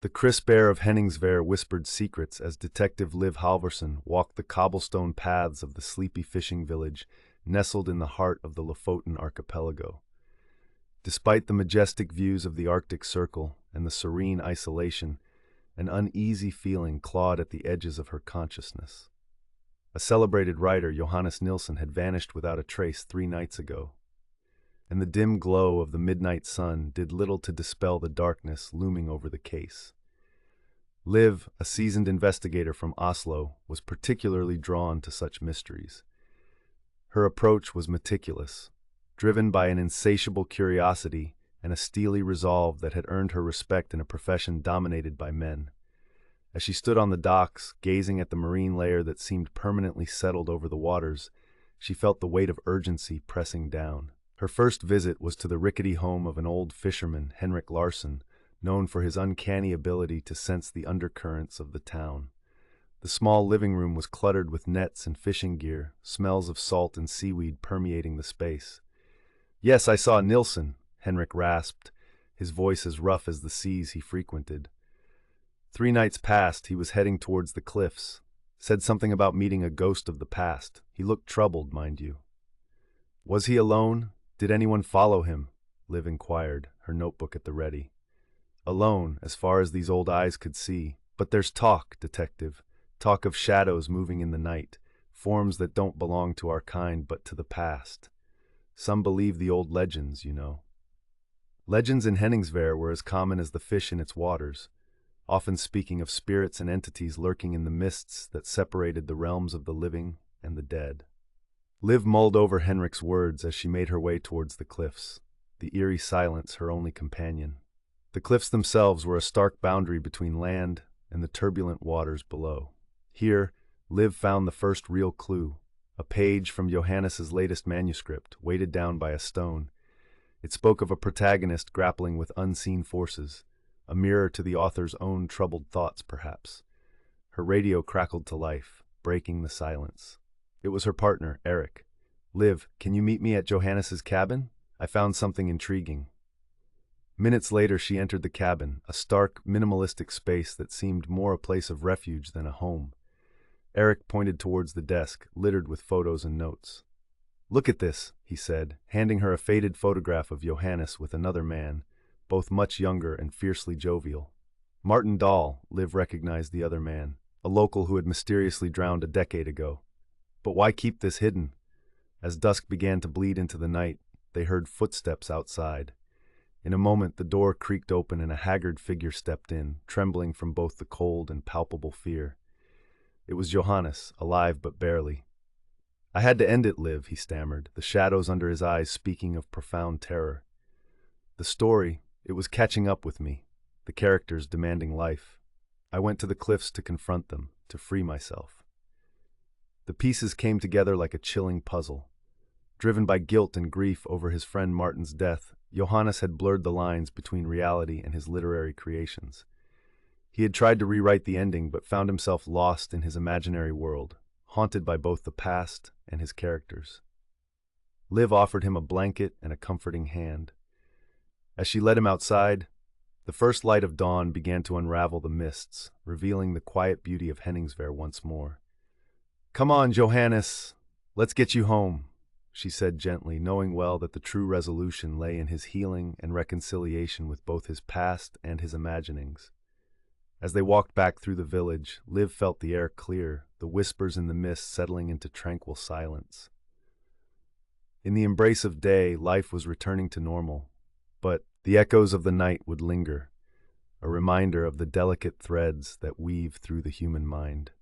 The crisp air of Henningsvær whispered secrets as Detective Liv Halvorsen walked the cobblestone paths of the sleepy fishing village nestled in the heart of the Lofoten archipelago. Despite the majestic views of the Arctic Circle and the serene isolation, an uneasy feeling clawed at the edges of her consciousness. A celebrated writer, Johannes Nilsson, had vanished without a trace 3 nights ago, and the dim glow of the midnight sun did little to dispel the darkness looming over the case. Liv, a seasoned investigator from Oslo, was particularly drawn to such mysteries. Her approach was meticulous, driven by an insatiable curiosity and a steely resolve that had earned her respect in a profession dominated by men. As she stood on the docks, gazing at the marine layer that seemed permanently settled over the waters, she felt the weight of urgency pressing down. Her first visit was to the rickety home of an old fisherman, Henrik Larsson, known for his uncanny ability to sense the undercurrents of the town. The small living room was cluttered with nets and fishing gear, smells of salt and seaweed permeating the space. "Yes, I saw Nilsson," Henrik rasped, his voice as rough as the seas he frequented. 3 nights past, he was heading towards the cliffs. Said something about meeting a ghost of the past. He looked troubled, mind you. "Was he alone? Did anyone follow him?" Liv inquired, her notebook at the ready. "Alone, as far as these old eyes could see. But there's talk, detective. Talk of shadows moving in the night, forms that don't belong to our kind but to the past. Some believe the old legends, you know." Legends in Henningsvær were as common as the fish in its waters, often speaking of spirits and entities lurking in the mists that separated the realms of the living and the dead. Liv mulled over Henrik's words as she made her way towards the cliffs, the eerie silence her only companion. The cliffs themselves were a stark boundary between land and the turbulent waters below. Here, Liv found the first real clue, a page from Johannes's latest manuscript, weighted down by a stone. It spoke of a protagonist grappling with unseen forces, a mirror to the author's own troubled thoughts, perhaps. Her radio crackled to life, breaking the silence. It was her partner, Eric. "Liv, can you meet me at Johannes's cabin? I found something intriguing." Minutes later, she entered the cabin, a stark, minimalistic space that seemed more a place of refuge than a home. Eric pointed towards the desk, littered with photos and notes. "Look at this," he said, handing her a faded photograph of Johannes with another man, both much younger and fiercely jovial. Martin Dahl, Liv recognized the other man, a local who had mysteriously drowned a decade ago. But why keep this hidden? As dusk began to bleed into the night, they heard footsteps outside. In a moment, the door creaked open and a haggard figure stepped in, trembling from both the cold and palpable fear. It was Johannes, alive but barely. "I had to end it, Liv," he stammered, the shadows under his eyes speaking of profound terror. "The story, it was catching up with me, the characters demanding life. I went to the cliffs to confront them, to free myself." The pieces came together like a chilling puzzle. Driven by guilt and grief over his friend Martin's death, Johannes had blurred the lines between reality and his literary creations. He had tried to rewrite the ending but found himself lost in his imaginary world, haunted by both the past and his characters. Liv offered him a blanket and a comforting hand. As she led him outside, the first light of dawn began to unravel the mists, revealing the quiet beauty of Henningsvær once more. "Come on, Johannes, let's get you home," she said gently, knowing well that the true resolution lay in his healing and reconciliation with both his past and his imaginings. As they walked back through the village, Liv felt the air clear, the whispers in the mist settling into tranquil silence. In the embrace of day, life was returning to normal, but the echoes of the night would linger, a reminder of the delicate threads that weave through the human mind.